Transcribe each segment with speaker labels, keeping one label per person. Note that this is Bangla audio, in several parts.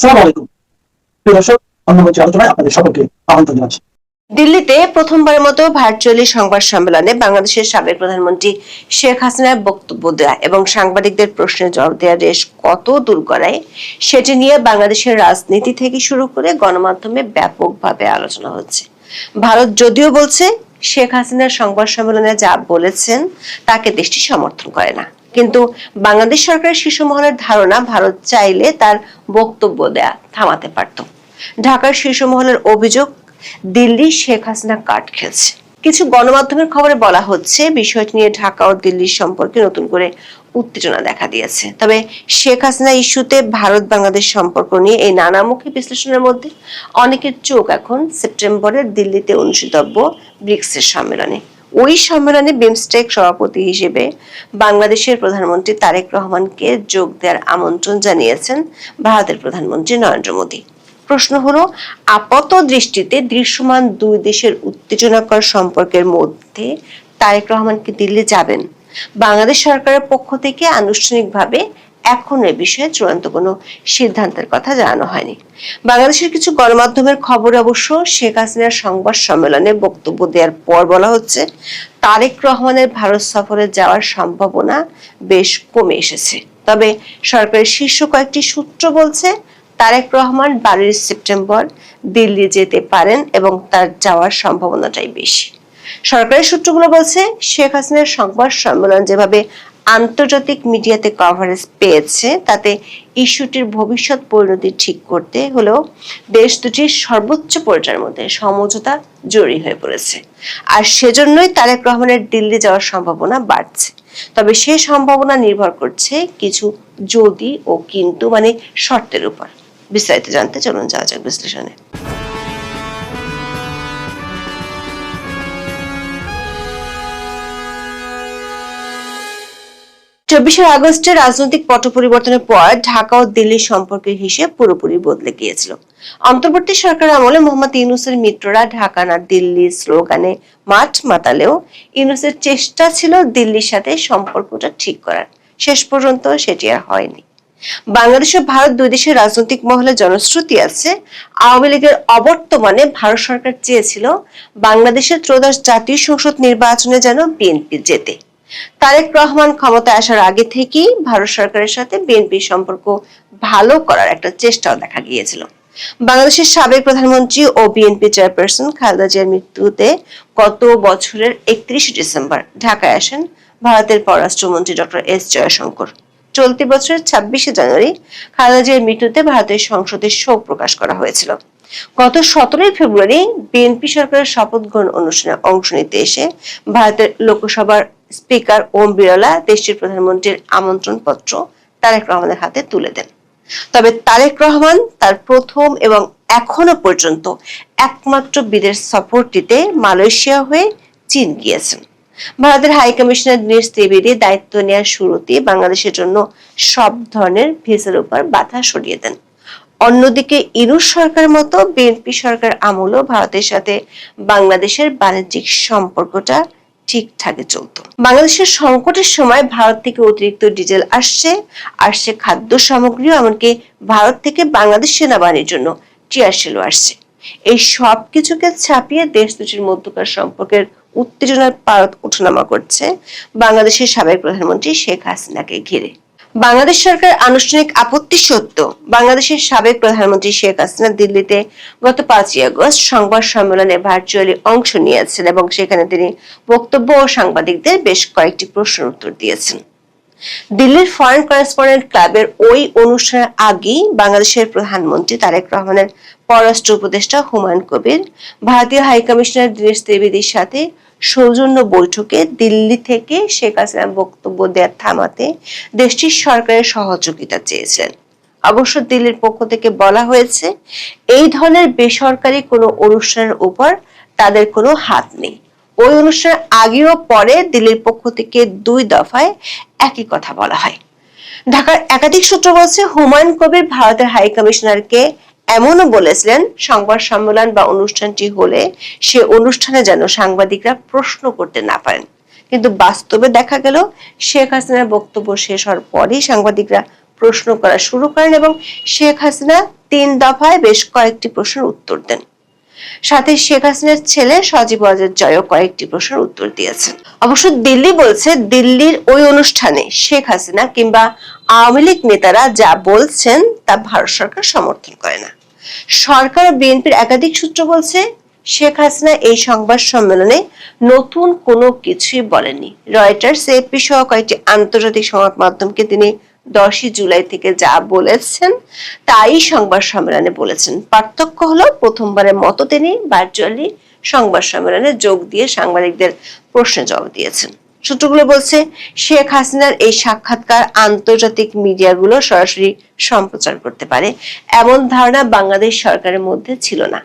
Speaker 1: আসসালামু আলাইকুম প্রিয় দর্শক, অন্নমঞ্চে আলোচনায় আপনাদের সকলকে আমন্ত্রণ জানাচ্ছি।
Speaker 2: দিল্লিতে প্রথমবারের মতো ভার্চুয়ালি সংবাদ সম্মেলনে বাংলাদেশের সাবেক প্রধানমন্ত্রী শেখ হাসিনার বক্তব্য দেয়া এবং সাংবাদিকদের প্রশ্নের জবাব দেওয়া দেশ কত দূর গড়ায় সেটি নিয়ে বাংলাদেশের রাজনীতি থেকে শুরু করে গণমাধ্যমে ব্যাপকভাবে আলোচনা হচ্ছে। ভারত যদিও বলছে শেখ হাসিনার সংবাদ সম্মেলনে যা বলেছেন তাকে দেশটি সমর্থন করে না, কিন্তু বাংলাদেশ সরকারের শীর্ষ মহলের ধারণা ভারত চাইলে তার বক্তব্য দেয়া থামাতে পারত। ঢাকার শীর্ষ মহলের অভিযোগ, দিল্লি শেখ হাসিনা কার্ড খেলছে। কিছু গণমাধ্যমের খবরে বলা হচ্ছে বিষয়টি নিয়ে ঢাকা ও দিল্লির সম্পর্কে নতুন করে উত্তেজনা দেখা দিয়েছে। তবে শেখ হাসিনা ইস্যুতে ভারত বাংলাদেশ সম্পর্ক নিয়ে এই নানামুখী বিশ্লেষণের মধ্যে অনেকের চোখ এখন সেপ্টেম্বরের দিল্লিতে অনুষ্ঠিতব্য ব্রিক্সের সম্মেলনে। ওই সম্মেলনে বিমস্টেক সভাপতি হিসেবে বাংলাদেশের প্রধানমন্ত্রী তারেক রহমানকে যোগ দেওয়ার আমন্ত্রণ জানিয়েছেন ভারতের প্রধানমন্ত্রী নরেন্দ্র মোদী। প্রশ্ন হলো, আপাত দৃষ্টিতে দৃশ্যমান দুই দেশের উত্তেজনাকর সম্পর্কের মধ্যে তারেক রহমান কি দিল্লি যাবেন? বাংলাদেশ সরকারের পক্ষ থেকে আনুষ্ঠানিকভাবে এখন এ বিষয়ে চূড়ান্ত কোনো সিদ্ধান্তের কথা জানানো হয়নি। বাংলাদেশের কিছু গণমাধ্যমের খবর অবশ্য শেখ হাসিনার সংবাদ সম্মেলনে বক্তব্য দেওয়ার পর বলা হচ্ছে তারেক রহমানের ভারত সফরে যাওয়ার সম্ভাবনা বেশ কমে এসেছে। তবে সরকারের শীর্ষ কয়েকটি সূত্র বলছে তারেক রহমান 12 সেপ্টেম্বর দিল্লি যেতে পারেন এবং তার যাওয়ার সম্ভাবনাটাই বেশি। সরকারের সূত্রগুলো বলছে শেখ হাসিনার সংবাদ সম্মেলন যেভাবে আন্তর্জাতিক মিডিয়াতে কভারেজ পেয়েছে তাতে ইস্যুটির ভবিষ্যৎ পরিণতি ঠিক করতে হলেও দেশ দুটির সর্বোচ্চ পর্যায়ের মধ্যে সমঝোতা জরুরি হয়ে পড়েছে। আর সেজন্যই তারেক রহমানের দিল্লি যাওয়ার সম্ভাবনা বাড়ছে। তবে সে সম্ভাবনা নির্ভর করছে কিছু যদি ও কিন্তু মানে শর্তের উপর। বিস্তারিত জানতে চলুন যাওয়া যাক বিশ্লেষণে। 24 আগস্টের রাজনৈতিক পট পরিবর্তনের পর ঢাকা ও দিল্লির সম্পর্কের হিসেব পুরোপুরি বদলে গিয়েছিল। অন্তর্বর্তী সরকার আমলে মোহাম্মদ ইউনূসের মিত্ররা ঢাকা না দিল্লি স্লোগানে মাঠ মাতালেও ইউনূসের চেষ্টা ছিল দিল্লির সাথে সম্পর্কটা ঠিক করার। শেষ পর্যন্ত সেটি আর হয়নি। বাংলাদেশ ও ভারত দুই দেশের রাজনৈতিক মহলে জনশ্রুতি আছে, আওয়ামী লীগের অবর্তমানে ভারত সরকার চেয়েছিল বাংলাদেশের ত্রয়োদশ জাতীয় সংসদ নির্বাচনে যেন বিএনপি জেতে। তারেক রহমান ক্ষমতায় আসার আগে থেকেই ভারত সরকারের সাথে বিএনপির সম্পর্ক ভালো করার একটা চেষ্টাও দেখা গিয়েছিল। বাংলাদেশের সাবেক প্রধানমন্ত্রী ও বিএনপি চেয়ারপারসন খালেদা জিয়ার মৃত্যুতে গত বছরের 31 ডিসেম্বর ঢাকায় আসেন ভারতের পররাষ্ট্রমন্ত্রী ডক্টর এস জয়শঙ্কর। চলতি বছরের 26 জানুয়ারি খালেদা জিয়ার মৃত্যুতে ভারতের সংসদে শোক প্রকাশ করা হয়েছিল। গত 17 ফেব্রুয়ারি বিএনপি সরকারের শপথ গ্রহণ অনুষ্ঠানে অংশ নিতে এসে ভারতের লোকসভার স্পিকার ওম বিড়লা দেশটির প্রধানমন্ত্রীর আমন্ত্রণ পত্র তারেক রহমানের হাতে তুলে দেন। তবে তারেক রহমান তার প্রথম এবং এখনো পর্যন্ত একমাত্র বিদেশ সফরটিতে মালয়েশিয়া হয়ে চীন গিয়েছেন। ভারতের হাই কমিশনার দীনেশ ত্রিবেদী দায়িত্ব নেওয়ার শুরুতে বাংলাদেশের জন্য সব ধরনের ভিসার উপর বাধা সরিয়ে দেন। অন্যদিকে ইউনূস সরকার মতো বিএনপি সরকার আমলেও ভারতের সাথে বাংলাদেশের বাণিজ্যিক সম্পর্কটা ঠিকঠাকই চলত। বাংলাদেশের সংকটের সময় ভারত থেকে অতিরিক্ত ডিজেল আসছে খাদ্য সামগ্রীও, এমনকি ভারত থেকে বাংলাদেশ সেনাবাহিনীর জন্য টিয়ার শেলও আসছে। এই সব কিছুকে ছাপিয়ে দেশ দুটির মধ্যকার সম্পর্কের উত্তেজনার পারদ ওঠানামা করছে বাংলাদেশের সাবেক প্রধানমন্ত্রী শেখ হাসিনাকে ঘিরে। বাংলাদেশ সরকার আনুষ্ঠানিক আপত্তি সত্ত্বেও বাংলাদেশের সাবেক প্রধানমন্ত্রী শেখ হাসিনা দিল্লিতে গত 5 আগস্ট সংবাদ সম্মেলনে ভার্চুয়ালি অংশ নিয়েছেন এবং সেখানে তিনি বক্তব্য ও সাংবাদিকদের বেশ কয়েকটি প্রশ্নের উত্তর দিয়েছেন। দিল্লির ফরেন করেসপন্ডেন্ট ক্লাবের ওই অনুষ্ঠানের আগেই বাংলাদেশের প্রধানমন্ত্রী তারেক রহমানের পররাষ্ট্র উপদেষ্টা হুমায়ুন কবির ভারতীয় হাই কমিশনার দীনেশ ত্রিবেদীর সাথে সৌজন্য বৈঠকে দিল্লি থেকে শেখ হাসিনার বক্তব্য দেওয়া থামাতে দেশটির সরকারের সহযোগিতা চেয়েছিলেন। অবশ্য দিল্লির পক্ষ থেকে বলা হয়েছে এই ধরনের বেসরকারি কোনো অনুষ্ঠানের উপর তাদের কোনো হাত নেই। ওই অনুষ্ঠানের আগে ও পরে দিল্লির পক্ষ থেকে 2 দফায় একই কথা বলা হয়। ঢাকার একাধিক সূত্র বলছে হুমায়ুন কবির ভারতের হাই কমিশনারকে এমনও বলেছিলেন সংবাদ সম্মেলন বা অনুষ্ঠানটি হলে সে অনুষ্ঠানে যেন সাংবাদিকরা প্রশ্ন করতে না পারেন। কিন্তু বাস্তবে দেখা গেল শেখ হাসিনার বক্তব্য শেষ হওয়ার পরই সাংবাদিকরা প্রশ্ন করা শুরু করেন এবং শেখ হাসিনা 3 দফায় বেশ কয়েকটি প্রশ্নের উত্তর দেন। সাথে শেখ হাসিনার ছেলে সজীব ওয়াজেদ জয়ও কয়েকটি প্রশ্নের উত্তর দিয়েছেন। অবশ্য দিল্লি বলছে, দিল্লির ওই অনুষ্ঠানে শেখ হাসিনা কিংবা আওয়ামী লীগ নেতারা যা বলছেন তা ভারত সরকার সমর্থন করে না। সরকার ও বিএনপির একাধিক সূত্র বলছে, শেখ হাসিনা এই সংবাদ সম্মেলনে নতুন কোনো কিছুই বলেননি। রয়টার্স, এপি সহ কয়েকটি আন্তর্জাতিক সংবাদ মাধ্যমকে তিনি 10 জুলাই থেকে যা বলেছেন তাই সংবাদ সম্মেলনে বলেছেন। পার্থক্য হলো, প্রথমবারের মতো তিনি ভার্চুয়ালি সংবাদ সম্মেলনে যোগ দিয়ে সাংবাদিকদের প্রশ্নের জবাব দিয়েছেন। সূত্রগুলো বলছে, শেখ হাসিনার এই সাক্ষাৎকার আন্তর্জাতিক মিডিয়াগুলো সরাসরি সম্প্রচার করতে পারে এমন ধারণা বাংলাদেশ সরকারের মধ্যে ছিল না।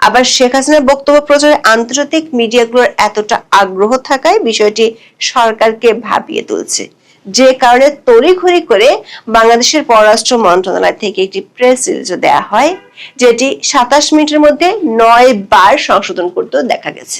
Speaker 2: আবার শেখ হাসিনার বক্তব্য প্রচারে আন্তর্জাতিক মিডিয়াগুলোর এতটা আগ্রহ থাকায় বিষয়টি সরকারকে ভাবিয়ে তুলছে, যে কারণে তড়িঘড়ি করে বাংলাদেশের পররাষ্ট্র মন্ত্রণালয় থেকে একটি প্রেস রিলিজ দেওয়া হয়, যেটি 27 মিনিটের মধ্যে 9 বার সংশোধন করতেও দেখা গেছে।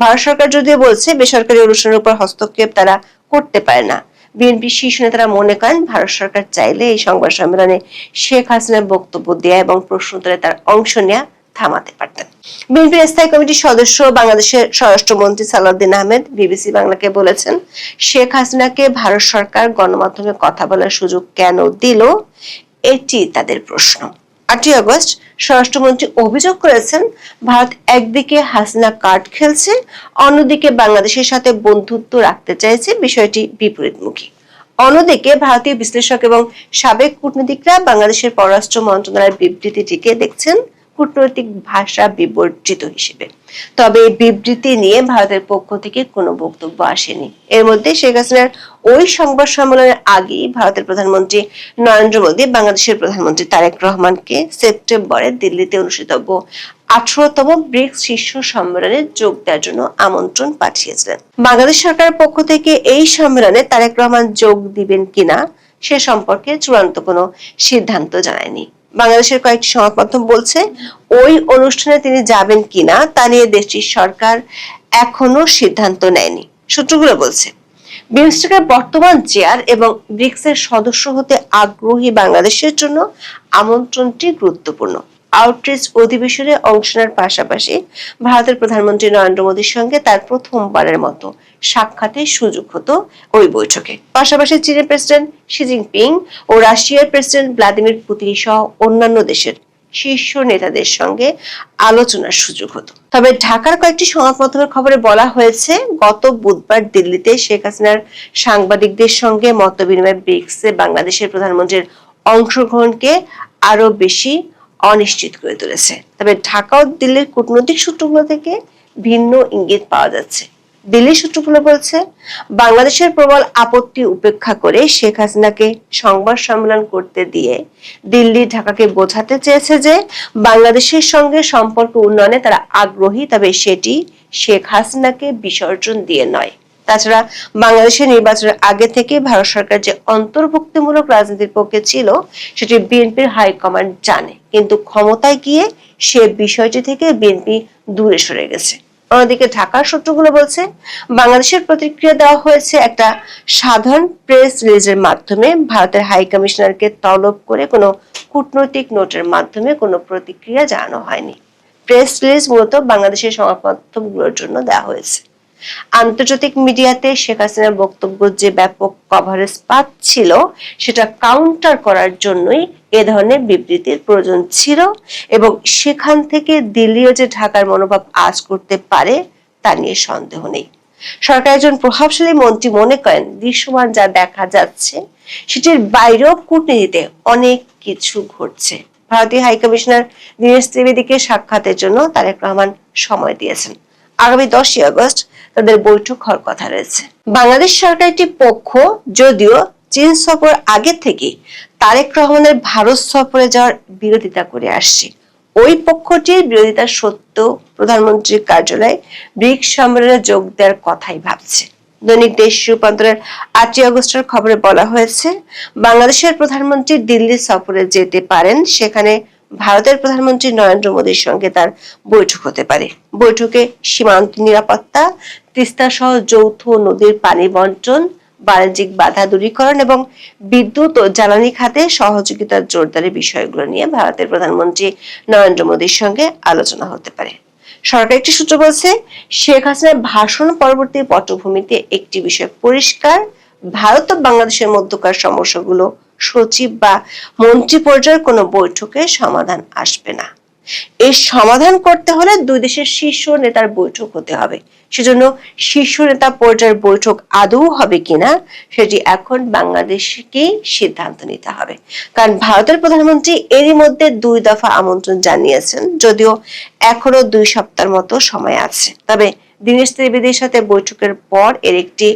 Speaker 2: ভারত সরকার যদিও বলছে বেসরকারি অনুষ্ঠানের উপর হস্তক্ষেপ তারা করতে পারে না। বিএনপি শীর্ষ নেতারা মনে করেন, ভারত সরকার চাইলে এই সংবাদ সম্মেলনে শেখ হাসিনার বক্তব্য দেয়া এবং প্রশ্নোত্তরে তার অংশ নেওয়া থামাতে পারতেন। বিএনপির স্থায়ী কমিটির সদস্য বাংলাদেশের স্বরাষ্ট্রমন্ত্রী সালাউদ্দিন আহমেদ বিবিসি বাংলাকে বলেছেন, শেখ হাসিনাকে ভারত সরকার গণমাধ্যমে কথা বলার সুযোগ কেন দিল, এটি তাদের প্রশ্ন। 8 আগস্ট স্বরাষ্ট্রমন্ত্রী অভিযোগ করেছেন, ভারত একদিকে হাসিনা কার্ড খেলছে, অন্যদিকে বাংলাদেশের সাথে বন্ধুত্ব রাখতে চাইছে, বিষয়টি বিপরীতমুখী। অন্যদিকে ভারতীয় বিশ্লেষক এবং সাবেক কূটনীতিকরা বাংলাদেশের পররাষ্ট্র মন্ত্রণালয়ের বিবৃতিটিকে দেখছেন কূটনৈতিক ভাষা বিবর্জিত হিসেবে। তবে এই বিবৃতি নিয়ে ভারতের পক্ষ থেকে কোনো বক্তব্য আসেনি। এর মধ্যে শেখ হাসিনার ওই সংবাদ সম্মেলনের আগেই ভারতের প্রধানমন্ত্রী নরেন্দ্র মোদী বাংলাদেশের প্রধানমন্ত্রী তারেক রহমানকে সেপ্টেম্বরে দিল্লিতে অনুষ্ঠিতব্য 18তম ব্রিক্স শীর্ষ সম্মেলনে যোগ দেওয়ার জন্য আমন্ত্রণ পাঠিয়েছিলেন। বাংলাদেশ সরকারের পক্ষ থেকে এই সম্মেলনে তারেক রহমান যোগ দিবেন কিনা সে সম্পর্কে চূড়ান্ত কোনো সিদ্ধান্ত জানায়নি। বাংলাদেশের কয়েকটি সংবাদ মাধ্যম বলছে, ওই অনুষ্ঠানে তিনি যাবেন কিনা তা নিয়ে দেশটির সরকার এখনো সিদ্ধান্ত নেয়নি। সূত্রগুলো বলছে, বিমস্টেকের বর্তমান চেয়ার এবং ব্রিক্সের সদস্য হতে আগ্রহী বাংলাদেশের জন্য আমন্ত্রণটি গুরুত্বপূর্ণ। আউটরিচ অধিবেশনে অংশ নেওয়ার পাশাপাশি ভারতের প্রধানমন্ত্রী নরেন্দ্র মোদীর সঙ্গে তার প্রথমবারের মতো সাক্ষাতের সুযোগ হতো ওই বৈঠকে। পাশাপাশি চীনের প্রেসিডেন্ট শি জিনপিং ও রাশিয়ার প্রেসিডেন্ট ভ্লাদিমির পুতিন সহ অন্যান্য দেশের শীর্ষ নেতাদের সঙ্গে আলোচনার সুযোগ হতো। তবে ঢাকার কয়েকটি সংবাদ মাধ্যমের খবরে বলা হয়েছে, গত বুধবার দিল্লিতে শেখ হাসিনার সাংবাদিকদের সঙ্গে মতবিনিময় ব্রিক্সে বাংলাদেশের প্রধানমন্ত্রীর অংশগ্রহণকে আরো বেশি অনিশ্চিত করে তুলেছে। তবে ঢাকা ও দিল্লির কূটনৈতিক সূত্রগুলো থেকে ভিন্ন ইঙ্গিত পাওয়া যাচ্ছে। দিল্লির সূত্রগুলো বলছে, বাংলাদেশের প্রবল আপত্তি উপেক্ষা করে শেখ হাসিনাকে সংবাদ সম্মেলন করতে দিয়ে দিল্লি ঢাকাকে বোঝাতে চেয়েছে যে বাংলাদেশের সঙ্গে সম্পর্ক উন্নয়নে তারা আগ্রহী, তবে সেটি শেখ হাসিনাকে বিসর্জন দিয়ে নয়। তাছাড়া বাংলাদেশের নির্বাচনের আগে থেকে ভারত সরকার যে অন্তর্ভুক্তিমূলক রাজনীতির পক্ষে ছিল সেটি বিএনপির হাইকমান্ড জানে, কিন্তু ক্ষমতায় গিয়ে সে বিষয়টি থেকে বিএনপি দূরে সরে গেছে। অন্যদিকে ঢাকার সূত্রগুলো বলছে, বাংলাদেশের প্রতিক্রিয়া দেওয়া হয়েছে একটা সাধারণ প্রেস রিলিজের মাধ্যমে, ভারতের হাই কমিশনারকে তলব করে কোনো কূটনৈতিক নোটের মাধ্যমে কোনো প্রতিক্রিয়া জানানো হয়নি। প্রেস রিলিজ মূলত বাংলাদেশের সংবাদ মাধ্যমগুলোর জন্য দেওয়া হয়েছে। আন্তর্জাতিক মিডিয়াতে শেখ হাসিনার বক্তব্য যে ব্যাপক কভারেজ পাচ্ছিল সেটা কাউন্টার করার জন্যই এ ধরনের বিবৃতির প্রয়োজন ছিল, এবং সেখান থেকে দিল্লিও যে ঢাকার মনোভাব আজ করতে পারে তা নিয়ে সন্দেহ নেই। সরকার একজন প্রভাবশালী মন্ত্রী মনে করেন, দৃশ্যমান যা দেখা যাচ্ছে সেটির বাইরেও কূটনীতিতে অনেক কিছু ঘটছে। ভারতীয় হাইকমিশনার দীনেশ ত্রিবেদীকে সাক্ষাতের জন্য তারেক রহমান সময় দিয়েছেন। আগামী 10 আগস্ট তাদের বৈঠক হওয়ার কথা রয়েছে। বাংলাদেশ সরকার একটি পক্ষ যদিও চীন সফর আগে থেকে তারেক রহমানের ভারত সফরে যাওয়ার বিরোধিতা করে আসছে, ওই পক্ষটির বিরোধিতা সত্ত্বেও প্রধানমন্ত্রীর কার্যালয়ে ব্রিক্স সম্মেলনে যোগ দেওয়ার কথাই ভাবছে। দৈনিক দেশ রূপান্তরের 8 আগস্টের খবরে বলা হয়েছে, বাংলাদেশের প্রধানমন্ত্রী দিল্লি সফরে যেতে পারেন, সেখানে ভারতের প্রধানমন্ত্রী নরেন্দ্র মোদীর সঙ্গে তার বৈঠক হতে পারে। বৈঠকে সীমান্ত নিরাপত্তা, তিস্তা সহ যৌথ নদীর পানি বন্টন, বাণিজ্যিক বাধা দূরীকরণ এবং বিদ্যুৎ ও জ্বালানি খাতে সহযোগিতার জোরদারের বিষয়গুলো নিয়ে ভারতের প্রধানমন্ত্রী নরেন্দ্র মোদীর সঙ্গে আলোচনা হতে পারে। সরকার একটি সূত্র বলছে, শেখ হাসিনার ভাষণ পরবর্তী পটভূমিতে একটি বিষয় পরিষ্কার, ভারত ও বাংলাদেশের মধ্যকার সমস্যাগুলো সচিব বা মন্ত্রী পর্যায়ের কোনো বৈঠকে সমাধান আসবে না। এই সমাধান করতে হলে দুই দেশের শীর্ষ নেতার বৈঠক হতে হবে। সেজন্য শীর্ষ নেতা পর্যায়ের বৈঠক আদৌ হবে কিনা সেটি এখন বাংলাদেশকেই সিদ্ধান্ত নিতে হবে। কারণ ভারতের প্রধানমন্ত্রী এরই মধ্যে 2 দফা আমন্ত্রণ জানিয়েছেন, যদিও এখনো 2 সপ্তাহের মতো সময় আছে। তবে দীনেশ ত্রিবেদীর সাথে বৈঠকের পর এর একটি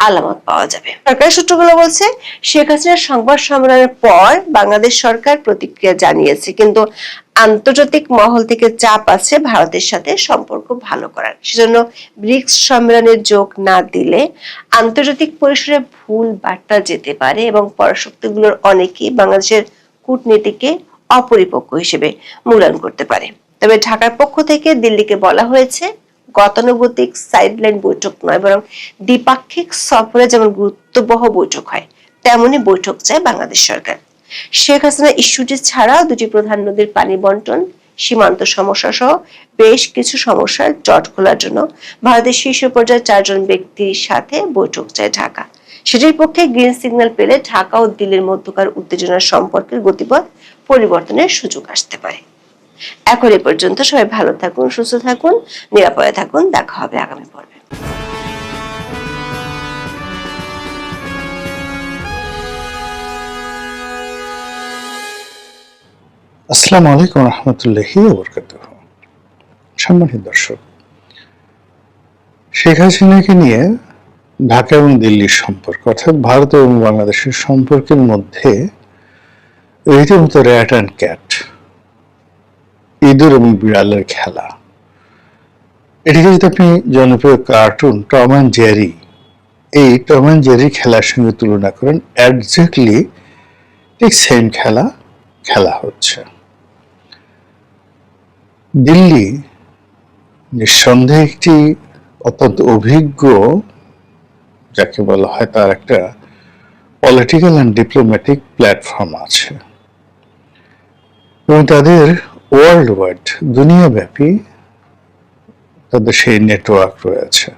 Speaker 2: আলামত পাওয়া যাবে। সরকারি সূত্রগুলো বলছে, শেখ হাসিনার সংবাদ সম্মেলনের পর বাংলাদেশ সরকার প্রতিক্রিয়া জানিয়েছে, কিন্তু আন্তর্জাতিক মহল থেকে চাপ আছে ভারতের সাথে সম্পর্ক ভালো করার। সেজন্য ব্রিক্স সম্মেলনে যোগ না দিলে আন্তর্জাতিক পরিসরে ভুল বার্তা যেতে পারে এবং পরাশক্তিগুলোর অনেকেই বাংলাদেশের কূটনীতিকে অপরিপক্ক হিসেবে মূল্যায়ন করতে পারে। তবে ঢাকার পক্ষ থেকে দিল্লিকে বলা হয়েছে, গতানুগতিক সাইডলাইন বৈঠক নয়, বরং দ্বিপাক্ষিক সফরে যেমন গুরুত্ববহ বৈঠক হয় তেমনই বৈঠক চায় বাংলাদেশ সরকার। শেখ হাসিনা ইস্যুটি ছাড়াও 2টি প্রধান নদীর পানি বন্টন, সীমান্ত সমস্যা সহ বেশ কিছু সমস্যার জট খোলার জন্য ভারতের শীর্ষ পর্যায়ের 4 জন ব্যক্তির সাথে বৈঠক চায় ঢাকা। সেটির পক্ষে গ্রিন সিগন্যাল পেলে ঢাকা ও দিল্লির মধ্যকার উত্তেজনার সম্পর্কের গতিপথ পরিবর্তনের সুযোগ আসতে পারে। এখন এ পর্যন্ত। সবাই ভালো থাকুন, সুস্থ থাকুন, নিরাপদে থাকুন। দেখা হবে আগামী পর্বে।
Speaker 3: আসসালামু আলাইকুম রহমতুল্লাহি ওয়া বারাকাতুহু। সম্মানিত দর্শক, শেখ হাসিনাকে নিয়ে ঢাকা এবং দিল্লির সম্পর্ক, অর্থাৎ ভারত এবং বাংলাদেশের সম্পর্কের মধ্যে রীতিমতো র্যাট অ্যান্ড ক্যাট, ইঁদুর এবং বিড়ালের খেলা। এটিকে যদি আপনি জনপ্রিয় কার্টুন টম অ্যান্ড জেরি, এই টম অ্যান্ড জেরি খেলার সঙ্গে তুলনা করেন, একজ্যাক্টলি ঠিক সেম খেলা খেলা হচ্ছে। দিল্লি নিঃসন্দেহে একটি অত্যন্ত অভিজ্ঞ, যাকে বলা হয় তার একটা পলিটিক্যাল অ্যান্ড ডিপ্লোম্যাটিক প্ল্যাটফর্ম আছে এবং তাদের ওয়ার্ল্ড ওয়াইড, দুনিয়াব্যাপী তাদের সেই নেটওয়ার্ক রয়েছে।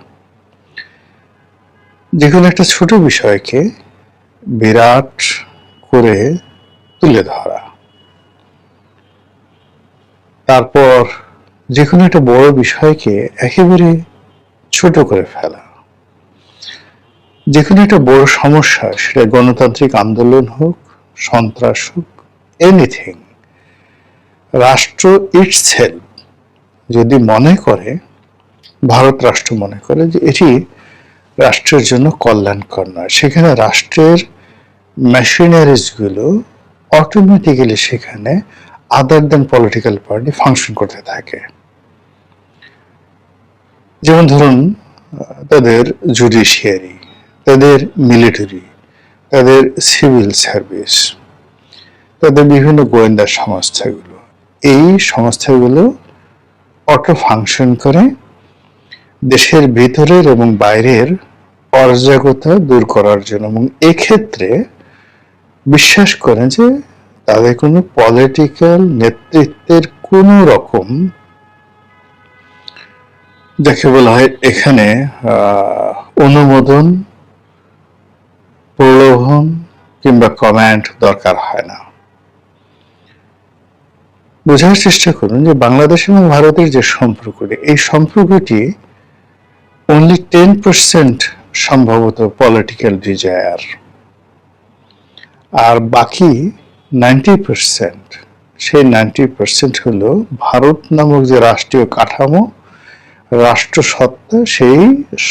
Speaker 3: যে কোনো একটা ছোট বিষয়কে বিরাট করে তুলে ধরা, তারপর যে কোনো একটা বড় বিষয়কে একেবারে ছোট করে ফেলা, যে কোনো একটা বড় সমস্যা, সেটা গণতান্ত্রিক আন্দোলন হোক, সন্ত্রাস হোক, এনিথিং, রাষ্ট্র ইটসেলফ যদি মনে করে, ভারত রাষ্ট্র মনে করে যে এটি রাষ্ট্রের জন্য কল্যাণকর নয়, সেখানে রাষ্ট্রের মেশিনারিজগুলো অটোমেটিক্যালি সেখানে আদার দেন পলিটিক্যাল পার্টি ফাংশন করতে থাকে। যেমন ধরুন, তাদের জুডিশিয়ারি, তাদের মিলিটারি, তাদের সিভিল সার্ভিস, তাদের বিভিন্ন গোয়েন্দা সংস্থাগুলো, এই সংস্থাগুলো অটো ফাংশন করে দেশের ভিতরের এবং বাইরের অরাজকতা দূর করার জন্য, এবং এক্ষেত্রে বিশ্বাস করেন যে তাদের কোনো পলিটিক্যাল নেতৃত্বের কোনো রকম, যাকে বলা হয় এখানে অনুমোদন, প্রলোভন কিংবা কমেন্ট দরকার হয় না। বোঝার চেষ্টা করুন যে বাংলাদেশ এবং ভারতের যে সম্পর্কটি, এই সম্পর্কটি অনলি 10% সম্ভবত পলিটিক্যাল ডিজায়ার, আর বাকি 90%, সেই 90% হলো ভারত নামক যে রাষ্ট্রীয় কাঠামো, রাষ্ট্র সত্তা, সেই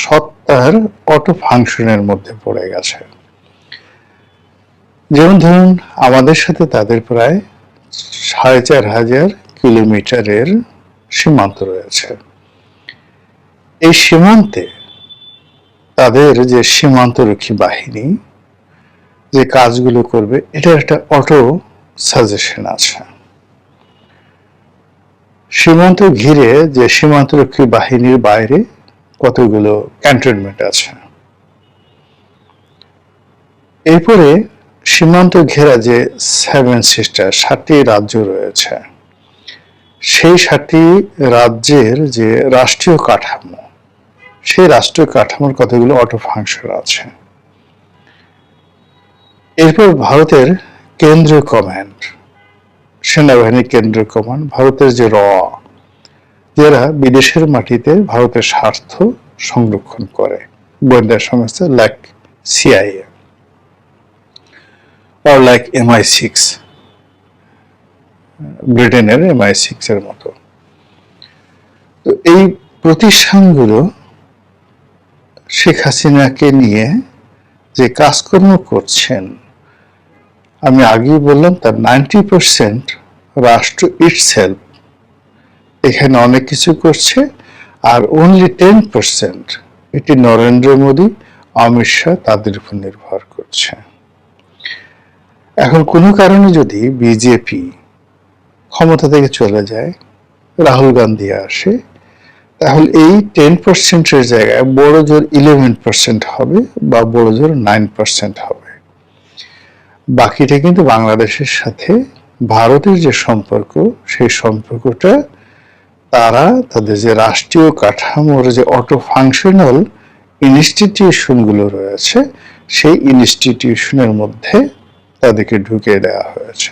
Speaker 3: সত্তার অটো ফাংশনের মধ্যে পড়ে গেছে। যেমন ধরুন, আমাদের সাথে তাদের প্রায় 4500 কিলোমিটারের সীমান্ত রয়েছে। এই সীমান্তে তাদের যে সীমান্তরক্ষী বাহিনী যে কাজগুলো করবে, এটার একটা অটো সাজেশন আছে। সীমান্ত ঘিরে যে সীমান্তরক্ষী বাহিনীর বাইরে কতগুলো ক্যান্টনমেন্ট আছে, এরপরে সীমান্ত ঘেরা যে 7 সিস্টার 7টি রাজ্য রয়েছে, সেই 7টি রাজ্যের যে রাষ্ট্রীয় কাঠামো, সেই রাষ্ট্রীয় কাঠামোর কতগুলো অটো ফাংশন আছে। এরপর ভারতের কেন্দ্রীয় কমান্ড, সেনাবাহিনীর কেন্দ্রীয় কমান্ড, ভারতের যে যারা বিদেশের মাটিতে ভারতের স্বার্থ সংরক্ষণ করে, গোয়েন্দা সংস্থা like CIA or like MI6, ব্রিটেনের MI6 এর মতো। তো এই প্রতিষ্ঠানগুলো শেখ হাসিনাকে নিয়ে যে কাজকর্ম করছেন, আমি আগেই বললাম তার 90% রাষ্ট্র ইটসেলফ এখানে অনেক কিছু করছে, আর অনলি 10% এটি নরেন্দ্র মোদী, অমিত শাহ তাদের উপর নির্ভর করছে। এখন কোনো কারণে যদি বিজেপি ক্ষমতা থেকে চলে যায়, রাহুল গান্ধী আসে, তাহলে এই 10%-এর জায়গায় বড় জোর 11% হবে বা বড় জোর 9% হবে। বাকিটা কিন্তু বাংলাদেশের সাথে ভারতের যে সম্পর্ক, সেই সম্পর্কটা তারা তাদের যে রাষ্ট্রীয় কাঠামোর যে অটো ফাংশনাল ইনস্টিটিউশনগুলো রয়েছে, সেই ইনস্টিটিউশনের মধ্যে তাদেরকে ঢুকিয়ে দেওয়া হয়েছে।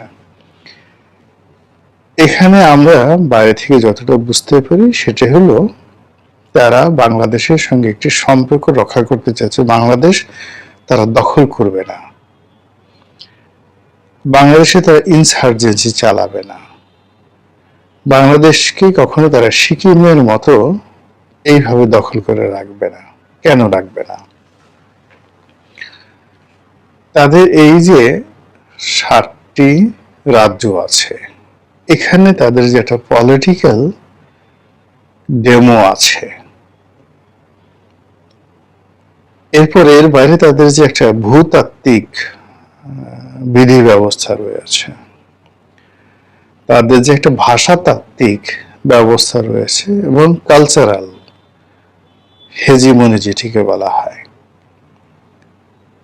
Speaker 3: এখানে আমরা বাইরে থেকে যতটা বুঝতে পারি সেটা হলো তারা বাংলাদেশের সঙ্গে একটি সম্পর্ক রক্ষা করতে চাইছে। বাংলাদেশ তারা দখল করবে না, বাংলাদেশে তারা ইনসার্জেন্সি চালাবে না, বাংলাদেশকে কখনো তারা সিকিমের মতো এইভাবে দখল করে রাখবে না। কেন রাখবে না? তাদের এই যে 7টি রাজ্য আছে, এখানে তাদের যে একটা পলিটিক্যাল ডেমো আছে, এরপর এর বাইরে তাদের যে একটা ভূতাত্ত্বিক বিধি ব্যবস্থা রয়েছে, তাদের যে একটা ভাষাতাত্ত্বিক ব্যবস্থা রয়েছে, এবং কালচারাল হেজিমনি যেটিকে বলা হয়,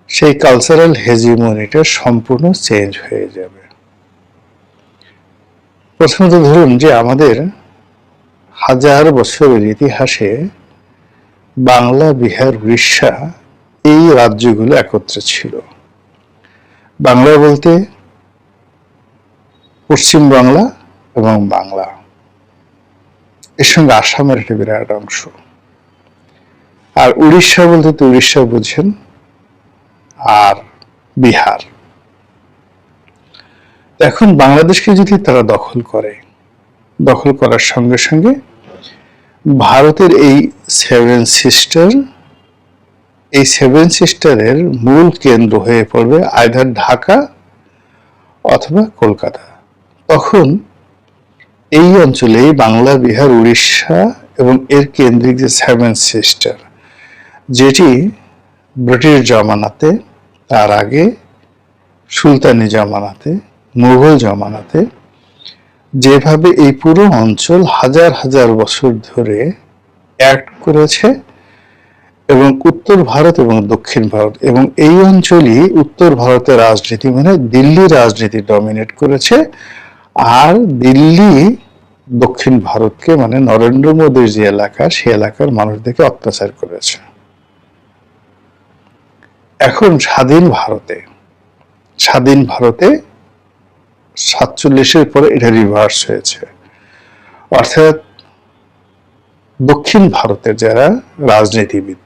Speaker 3: সেই কালচারাল হেজিমনিটা সম্পূর্ণ চেঞ্জ হয়ে যাবে। প্রথমত ধরুন যে আমাদের হাজার বছরের ইতিহাসে বাংলা, বিহার, উড়িষ্যা এই রাজ্যগুলো একত্রে ছিল। বাংলা বলতে পশ্চিম বাংলা এবং বাংলা, এর সঙ্গে আসামের একটা বিরাট অংশ, আর উড়িষ্যা বলতে তো উড়িষ্যা বুঝেন, আর বিহার। এখন বাংলাদেশকে যদি তারা দখল করে, দখল করার সঙ্গে সঙ্গে ভারতের এই 7 সিস্টার, এই 7 সিস্টারের মূল কেন্দ্র হয়ে পড়বে আইদার ঢাকা অথবা কলকাতা। তখন এই অঞ্চলে বাংলা, বিহার, উড়িষ্যা এবং এর কেন্দ্রিক যে 7 সিস্টার, যেটি ব্রিটিশ জামানাতে, তার আগে সুলতানি জামানাতে, মুঘল জামানাতে যেভাবে এই পুরো অঞ্চল হাজার হাজার বছর ধরে অ্যাক্ট করেছে, এবং উত্তর ভারত এবং দক্ষিণ ভারত, এবং এই অঞ্চলই উত্তর ভারতের রাজনীতি মানে দিল্লি রাজনীতি ডমিনেট করেছে, আর দিল্লি দক্ষিণ ভারতকে মানে নরেন্দ্র মোদীর যে এলাকা, সে এলাকার মানুষদেরকে অত্যাচার করেছে। এখন স্বাধীন ভারতে 47-এর পরে এটা রিভার্স হয়েছে, অর্থাৎ দক্ষিণ ভারতের যারা রাজনীতিবিদ,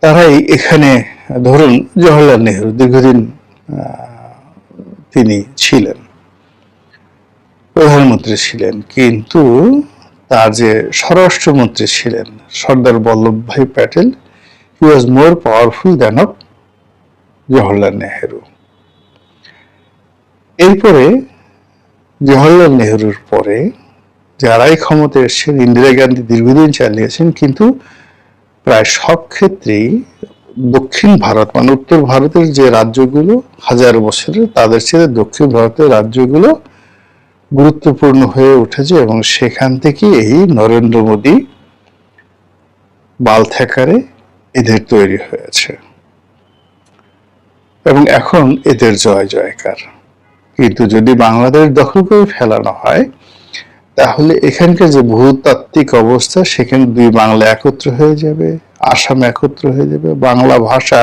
Speaker 3: তারাই এখানে, ধরুন জওহরলাল নেহরু দীর্ঘদিন তিনি ছিলেন, প্রধানমন্ত্রী ছিলেন, কিন্তু তার যে স্বরাষ্ট্রমন্ত্রী ছিলেন Sardar Vallabhbhai Patel, he was more powerful than of Jawaharlal Nehru. এরপরে জওহরলাল নেহরুর পরে যারাই ক্ষমতায় এসেছেন, ইন্দিরা গান্ধী দীর্ঘদিন চালিয়েছেন, কিন্তু প্রায় সব ক্ষেত্রেই দক্ষিণ ভারত মানে উত্তর ভারতের যে রাজ্যগুলো হাজার বছরের, তাদের চেয়ে দক্ষিণ ভারতের রাজ্যগুলো গুরুত্বপূর্ণ হয়ে উঠেছে, এবং সেখান থেকে এই নরেন্দ্র মোদী বাল থ্যাকারে এদের তৈরি হয়েছে। এবং এখন এদের জয় জয়কার। কিন্তু যদি বাংলাদেশ দখল করে ফেলানো হয়, তাহলে এখানকার যে ভূতাত্ত্বিক অবস্থা, সেখানে দুই বাংলা একত্র হয়ে যাবে, আসাম একত্র হয়ে যাবে, বাংলা ভাষা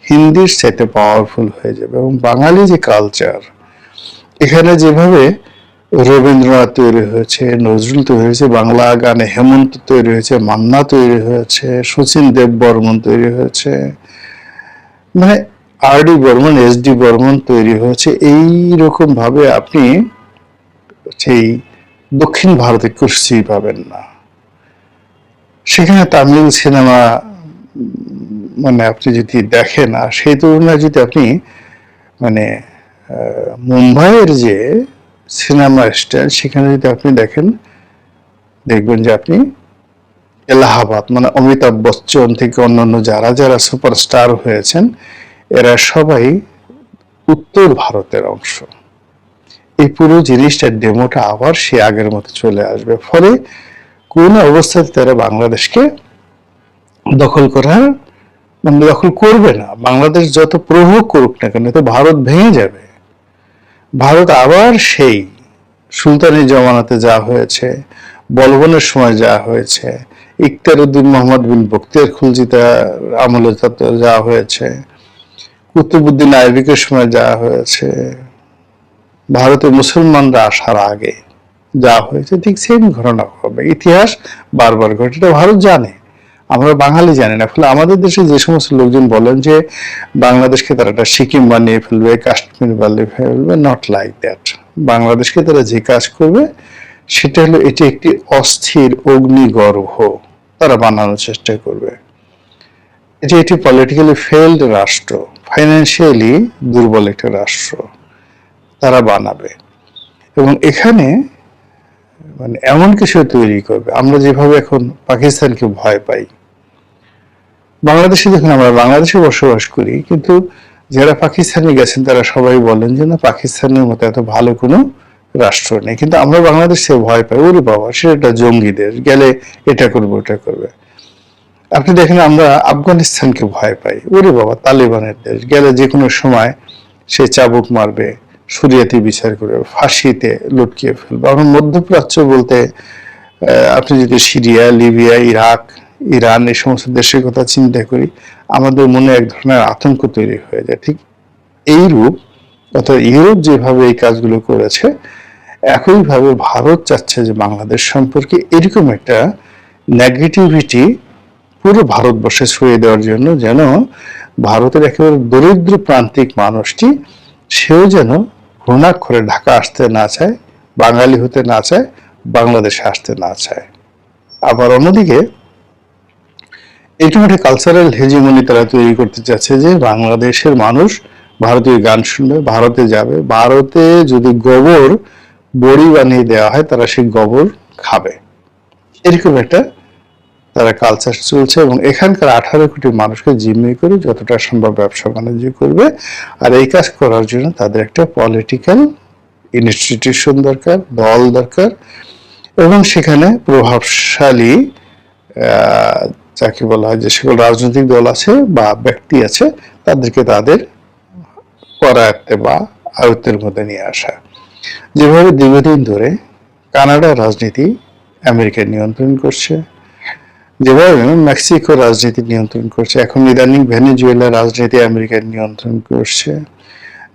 Speaker 3: হিন্দির চাইতে পাওয়ারফুল হয়ে যাবে। এবং বাঙালি যে কালচার, এখানে যেভাবে রবীন্দ্রনাথ তৈরি হয়েছে, নজরুল তৈরি হয়েছে, বাংলা গানে হেমন্ত তৈরি হয়েছে, মান্না তৈরি হয়েছে, শচীন দেব বর্মন তৈরি হয়েছে, মানে R D Burman, S D Burman তৈরি হয়েছে, এই রকম ভাবে আপনি সেই দক্ষিণ ভারতে কুর্সি পাবেন না। সেখানে তামিল সিনেমা মানে আপনি যদি দেখেন, আর সেই তুলনায় যদি আপনি মানে মুম্বাইয়ের যে সিনেমা স্টাইল, সেখানে যদি আপনি দেখেন, দেখবেন যে আপনি এলাহাবাদ, মানে অমিতাভ বচ্চন থেকে অন্যান্য যারা যারা সুপারস্টার হয়েছেন, এরা সবাই উত্তর ভারতের অংশ। এই পুরো জিনিসটার ডেমোটা আবার সে আগের মতো চলে আসবে। ফলে কোন অবস্থাতে তারা বাংলাদেশকে দখল করার মানে দখল করবে না। বাংলাদেশ যত প্রভোগ করুক না কেন, তো ভারত ভেঙে যাবে। ভারত আবার সেই সুলতানি জমানাতে যা হয়েছে, বলবনের সময় যা হয়েছে, ইখতিয়ার উদ্দিন মোহাম্মদ বিন বখতিয়ার খুলজিতে আমলে যা হয়েছে, কুতুবউদ্দিন আইবিকের সময় যা হয়েছে, ভারতে মুসলমানরা আসার আগে যা হয়েছে, ঠিক সেম ঘটনা হবে। ইতিহাস বারবার ঘটে, এটা ভারত জানে, আমরা বাঙালি জানি না। ফলে আমাদের দেশে যে সমস্ত লোকজন বলেন যে বাংলাদেশকে তারা একটা সিকিম বানিয়ে ফেলবে, কাশ্মীর বানিয়ে ফেলবে, নট লাইক দ্যাট। বাংলাদেশকে তারা যে কাজ করবে সেটা হলো, এটি একটি অস্থির অগ্নিগর্ভ তারা বানানোর চেষ্টা করবে। এটি পলিটিক্যালি ফেইলড রাষ্ট্র, ফাইন্যান্সিয়ালি দুর্বল একটা রাষ্ট্র তারা বানাবে। এবং এখানে মানে এমন কিছু তৈরি করবে, আমরা যেভাবে এখন পাকিস্তানকে ভয় পাই, বাংলাদেশে দেখুন, আমরা বাংলাদেশে বসবাস করি, কিন্তু যারা পাকিস্তানে গেছেন তারা সবাই বলেন যে না, পাকিস্তানের মতো এত ভালো কোনো রাষ্ট্র নেই। কিন্তু আমরা বাংলাদেশে ভয় পাই, ওরে বাবা সেটা জঙ্গি দেশ, গেলে এটা করবে ওটা করবে। আপনি দেখেন আমরা আফগানিস্তানকে ভয় পাই, ওরে বাবা তালেবানের দেশ, গেলে যে কোনো সময় সে চাবুক মারবে, শরিয়াতি বিচার করবে, ফাঁসিতে লটকিয়ে ফেলবে। আমরা মধ্যপ্রাচ্য বলতে আপনি যদি সিরিয়া, লিবিয়া, ইরাক, ইরান, এই সমস্ত দেশের কথা চিন্তা করি, আমাদের মনে এক ধরনের আতঙ্ক তৈরি হয়ে যায়। ঠিক এইরূপ, অর্থাৎ ইউরোপ যেভাবে এই কাজগুলো করেছে, একইভাবে ভারত চাচ্ছে যে বাংলাদেশ সম্পর্কে এরকম একটা নেগেটিভিটি পুরো ভারতবর্ষে ছড়িয়ে দেওয়ার জন্য, যেন ভারতের একেবারে দরিদ্র প্রান্তিক মানুষটি সেও যেন ঘুণাক্ষরে ঢাকা আসতে না চায়, বাঙালি হতে না চায়, বাংলাদেশে আসতে না চায়। আবার অন্যদিকে এরকম একটা কালচারাল হেজিমনি তারা তৈরি করতে চাচ্ছে যে বাংলাদেশের মানুষ ভারতীয় গান শুনবে, ভারতে যাবে, ভারতে যদি গোবর বড়ি বানিয়ে দেওয়া হয় তারা সেই গোবর খাবে। এরকম একটা তারা কালচার চলছে। এবং এখানকার 18 কোটি মানুষকে জিম্মি করে যতটা সম্ভব ব্যবসা বাণিজ্য করবে। আর এই কাজ করার জন্য তাদের একটা পলিটিক্যাল ইনস্টিটিউশন দরকার, দল দরকার, এবং সেখানে প্রভাবশালী যাকে বলা হয় যে সকল রাজনৈতিক দল আছে বা ব্যক্তি আছে, তাদেরকে তাদের করায়ত্তে বা আয়ত্তের মধ্যে নিয়ে আসা। যেভাবে দীর্ঘদিন ধরে কানাডার রাজনীতি আমেরিকা নিয়ন্ত্রণ করছে, যেভাবে মেক্সিকো রাজনীতি নিয়ন্ত্রণ করছে, এখন ইদানিং ভেনেজুয়েলার রাজনীতি আমেরিকা নিয়ন্ত্রণ করছে,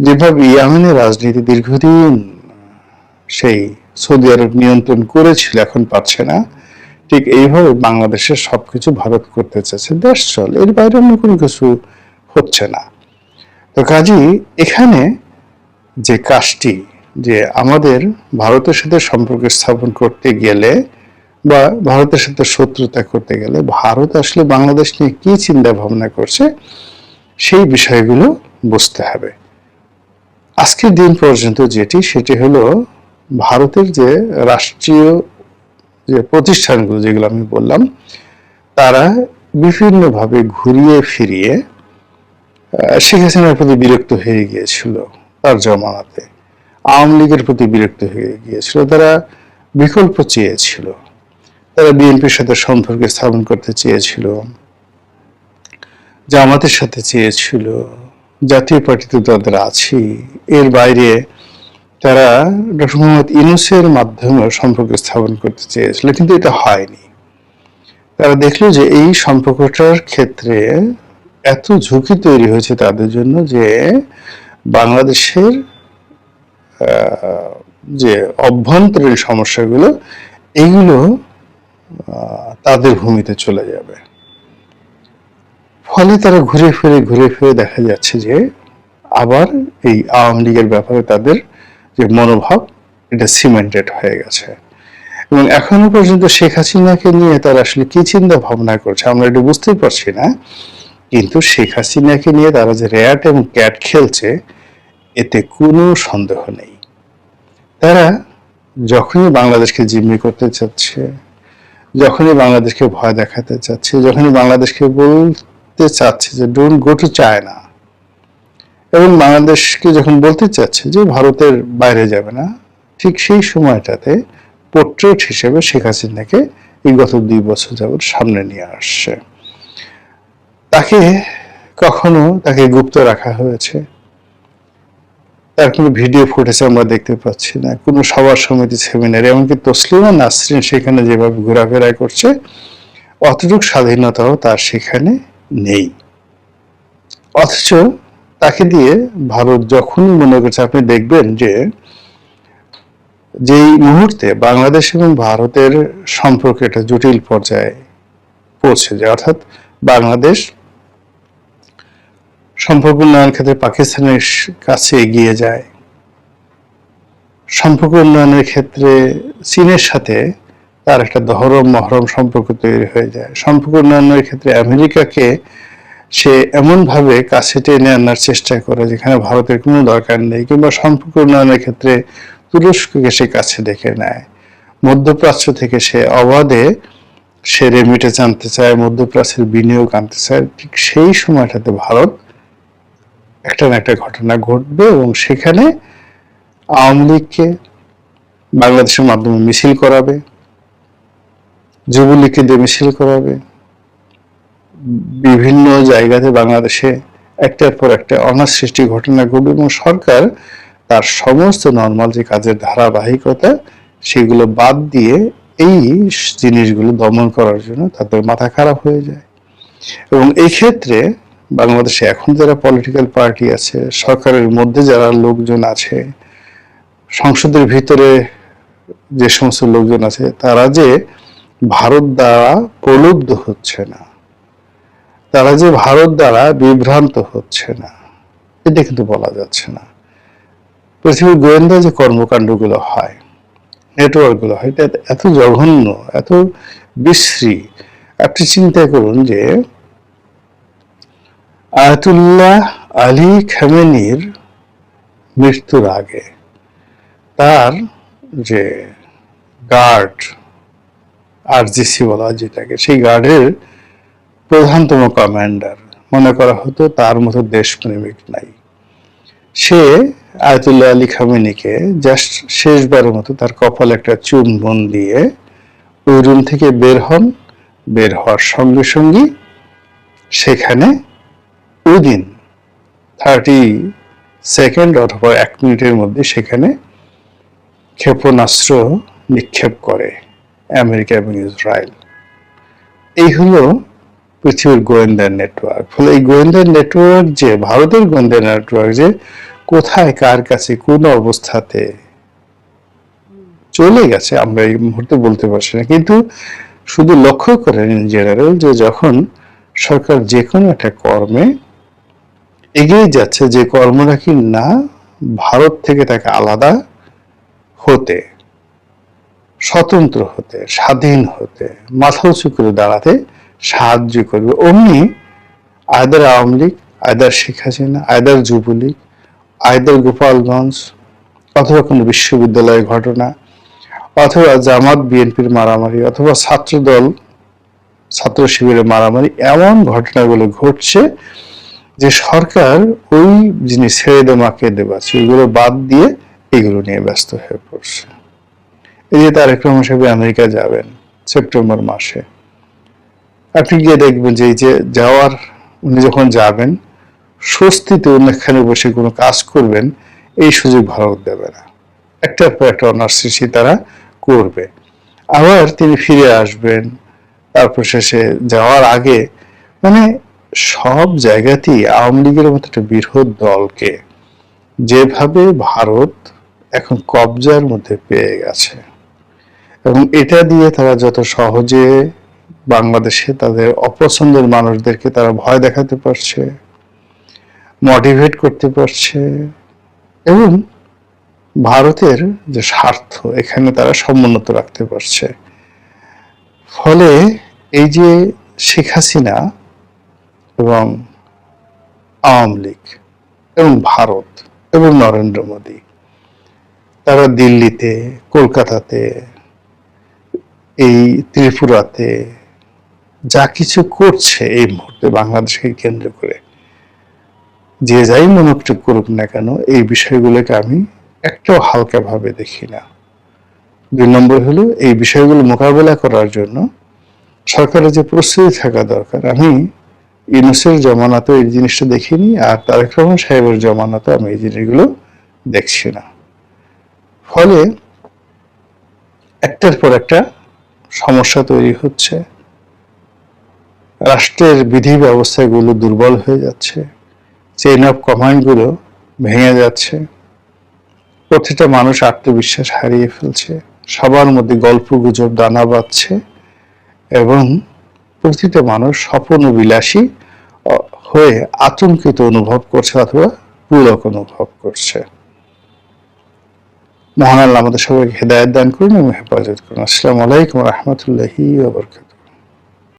Speaker 3: যেভাবে ইয়েমেনের রাজনীতি দীর্ঘদিন সেই সৌদি আরব নিয়ন্ত্রণ করেছিল, এখন পাচ্ছে না, ঠিক এইভাবে বাংলাদেশের সবকিছু ভারত করতে চাচ্ছে। দেশ চল, এর বাইরে অন্য কোনো কিছু হচ্ছে না। তো কাজেই এখানে যে কাজটি, যে আমাদের ভারতের সাথে সম্পর্ক স্থাপন করতে গেলে বা ভারতের সাথে শত্রুতা করতে গেলে ভারত আসলে বাংলাদেশ নিয়ে কি চিন্তা ভাবনা করছে, সেই বিষয়গুলো বুঝতে হবে। আজকের দিন পর্যন্ত সেটি হলো ভারতের যে রাষ্ট্রীয় যে প্রতিষ্ঠানগুলো যেগুলো আমি বললাম, তারা বিভিন্নভাবে ঘুরিয়ে ফিরিয়ে শেখ হাসিনার প্রতি বিরক্ত হয়ে গিয়েছিল তার জমানাতে, আওয়ামী লীগের প্রতি বিরক্ত হয়ে গিয়েছিল, তারা বিকল্প চেয়েছিল, তারা বিএনপির সাথে সম্পর্ক স্থাপন করতে চেয়েছিল, জামাতের সাথে চেয়েছিল, জাতীয় পার্টিতে তাদের আছি, এর বাইরে তারা ডক্টর মোহাম্মদ ইউনূসের মাধ্যমে সম্পর্ক স্থাপন করতে চেয়েছিল, কিন্তু এটা হয়নি। তারা দেখলো যে এই সম্পর্কটার ক্ষেত্রে এত ঝুঁকি তৈরি হয়েছে তাদের জন্য যে বাংলাদেশের যে অভ্যন্তরীণ সমস্যাগুলো, এইগুলো তাদের ভূমিতে চলে যাবে। ফলে তারা ঘুরে ফিরে দেখা যাচ্ছে যে আবার এই আওয়ামী লীগের ব্যাপারে তাদের যে মনোভাব, এটা সিমেন্টেড হয়ে গেছে। এবং এখনো পর্যন্ত শেখ হাসিনাকে নিয়ে তারা আসলে কি চিন্তা ভাবনা করছে আমরা এটা বুঝতেই পারছি না, কিন্তু শেখ হাসিনাকে নিয়ে তারা যে র্যাট এবং ক্যাট খেলছে, এতে কোনো সন্দেহ নেই। তারা যখনই বাংলাদেশকে জিম্মি করতে চাচ্ছে, যখনই বাংলাদেশকে ভয় দেখাতে চাচ্ছে, যখনই বাংলাদেশকে বলতে চাচ্ছে যে ডোন্ট গো টু চায়না, এবং বাংলাদেশকে যখন বলতে চাচ্ছে যে ভারতের বাইরে যাবে না, ঠিক সেই সময়টাতে পোর্ট্রেট হিসেবে শেখ হাসিনাকে এই গত 2 বছর যাবৎ সামনে নিয়ে আসছে। তাকে গুপ্ত রাখা হয়েছে, তার কোনো ভিডিও ফুটেজ আমরা দেখতে পাচ্ছি না, কোনো সভা সমিতি সেমিনারে, এমনকি তসলিমা নাসরিন সেখানে যেভাবে ঘোরাফেরা করছে, অতটুকু স্বাধীনতাও তার সেখানে নেই। অথচ তাকে দিয়ে ভারত যখনই মনে করছে, আপনি দেখবেন যে যেই মুহূর্তে বাংলাদেশ এবং ভারতের সম্পর্ক একটা জটিল পর্যায়ে পৌঁছে যায়, অর্থাৎ বাংলাদেশ সম্পর্ক উন্নয়ন ক্ষেত্রে পাকিস্তানের কাছে এগিয়ে যায়, সম্পর্ক উন্নয়নের ক্ষেত্রে চীনের সাথে তার একটা দহরম মহরম সম্পর্ক তৈরি হয়ে যায়, সম্পর্ক উন্নয়নের ক্ষেত্রে আমেরিকাকে সে এমনভাবে কাছে টেনে আনার চেষ্টা করে যেখানে ভারতের কোনো দরকার নেই, কিংবা সম্পর্ক উন্নয়নের ক্ষেত্রে তুরস্ককে সে কাছে ডেকে নেয়, মধ্যপ্রাচ্য থেকে সে অবাধে সে রেমিটেন্স আনতে চায়, মধ্যপ্রাচ্যের বিনিয়োগ আনতে চায়। ঠিক সেই সময়টাতে ভারত একটা না একটা ঘটনা ঘটবে এবং সেখানে আওয়ামী লীগকে বাংলাদেশের মাধ্যমে মিছিল করাবে, যুবলীগকে দিয়ে মিছিল করাবে, বিভিন্ন জায়গাতে বাংলাদেশে একটার পর একটা অনার সৃষ্টি ঘটনা ঘটবে এবং সরকার তার সমস্ত নর্মাল যে কাজের ধারাবাহিকতা সেগুলো বাদ দিয়ে এই জিনিসগুলো দমন করার জন্য তাদের মাথা খারাপ হয়ে যায়। এবং এই ক্ষেত্রে বাংলাদেশে এখন যারা পলিটিক্যাল পার্টি আছে, সরকারের মধ্যে যারা লোকজন আছে, সংসদের ভিতরে যে সমস্ত লোকজন আছে, তারা যে ভারত দ্বারা প্রলুব্ধ হচ্ছে না, তারা যে ভারত দ্বারা বিভ্রান্ত হচ্ছে না, এটা কিন্তু বলা যাচ্ছে না। পৃথিবীর গোয়েন্দা যে কর্মকাণ্ডগুলো হয়, নেটওয়ার্কগুলো হয়, এটা এত জঘন্য, এত বিশ্রী। আপনি চিন্তা করুন যে আয়াতুল্লাহ আলী খামেনির মৃত্যুর আগে তার যে গার্ড, আরজিসি বলা যেটাকে, সেই গার্ডের প্রধানতম কমান্ডার মনে করা হতো, তার মতো দেশপ্রেমিক নাই। সে আয়াতুল্লাহ আলী খামেনিকে জাস্ট শেষবারের মতো তার কপালে একটা চুম্বন দিয়ে ওই রুম থেকে বের হন। বের হওয়ার সঙ্গে সঙ্গে সেখানে উইদিন 30 সেকেন্ড অথবা 1 মিনিটের মধ্যে সেখানে ক্ষেপণাস্ত্র নিক্ষেপ করে আমেরিকা এবং ইসরায়েল। এই হলো পৃথিবীর গোয়েন্দা নেটওয়ার্ক। ফলে এই গোয়েন্দা নেটওয়ার্ক, যে ভারতের গোয়েন্দা নেটওয়ার্ক, যে কোথায় কার কাছে কোন অবস্থাতে চলে গেছে আমরা এই মুহূর্তে বলতে পারছি না। কিন্তু শুধু লক্ষ্য করেন ইন জেনারেল যে যখন সরকার যে কোনো একটা কর্মে এগিয়ে যাচ্ছে, যে কর্মটা কি না ভারত থেকে তাকে আলাদা হতে, স্বতন্ত্র হতে, স্বাধীন হতে, মাথা উঁচু করে দাঁড়াতে সাহায্য করবে, অমনি আয়দার আওয়ামী লীগ, আয়দার শেখ হাসিনা, আয়দার যুবলীগ, আয়দার গোপালগঞ্জ, অথবা কোনো বিশ্ববিদ্যালয়ের ঘটনা, অথবা জামাত বিএনপির মারামারি, অথবা ছাত্রদল ছাত্র শিবিরের মারামারি, এমন ঘটনাগুলো ঘটছে যে সরকার ওই জিনিস ছেড়ে দে মাকে দেবাছে এগুলো বাদ দিয়ে এগুলো নিয়ে ব্যস্ত হয়ে পড়ছে। এই যে তারেক রহমান সাহেব আমেরিকা যাবেন সেপ্টেম্বর মাসে, আপনি গিয়ে দেখবেন যে এই যে যাওয়ার, উনি যখন যাবেন স্বস্তিতে অন্যখানে বসে কোনো কাজ করবেন, এই সুযোগ ভারত দেবে না। একটার পর একটা অনার্সিসি তারা করবে। আবার তিনি ফিরে আসবেন, তারপর শেষে যাওয়ার আগে মানে সব জায়গাতেই আওয়ামী লীগের মতো একটা বৃহৎ দলকে যেভাবে ভারত এখন কবজার মধ্যে পেয়ে গেছে, এবং এটা দিয়ে তারা যত সহজে বাংলাদেশে তাদের অপছন্দের মানুষদেরকে তারা ভয় দেখাতে পারছে, মোটিভেট করতে পারছে, এবং ভারতের যে স্বার্থ এখানে তারা সমুন্নত রাখতে পারছে। ফলে এই যে শেখ হাসিনা এবং আওয়ামী লীগ এবং ভারত এবং নরেন্দ্র মোদী, তারা দিল্লিতে, কলকাতাতে, এই ত্রিপুরাতে যা কিছু করছে এই মুহূর্তে বাংলাদেশকে কেন্দ্র করে, যে যাই মনোযোগ করুক না কেন, এই বিষয়গুলোকে আমি একটাও হালকা ভাবে দেখি না। 2 নম্বর হলো এই বিষয়গুলো মোকাবেলা করার জন্য সরকারের যে প্রস্তুতি থাকা দরকার। আমি ইউনূসের জমানাতে এই জিনিসটা দেখিনি, আর তারেক রহমান সাহেবের জমানাতে আমি এই জিনিসগুলো দেখছি না। ফলে একটার পর একটা সমস্যা তৈরি হচ্ছে, রাষ্ট্রের বিধি ব্যবস্থাগুলো দুর্বল হয়ে যাচ্ছে, চেইন অফ কমান্ড গুলো ভেঙে যাচ্ছে, প্রতিটা মানুষ আত্মবিশ্বাস হারিয়ে ফেলছে, সবার মধ্যে গল্প গুজব দানা বাঁধছে, এবং প্রতিটা মানুষ স্বপ্ন বিলাসী হয়ে আতঙ্কিত অনুভব করছে অথবা পুলক অনুভব করছে। মহান আল্লাহ আমাদের সবাইকে হেদায়েত দান করুন এবং হেফাজত করুন। আসসালামু আলাইকুম ওয়া রাহমাতুল্লাহি ওয়া বারাকাতুহু।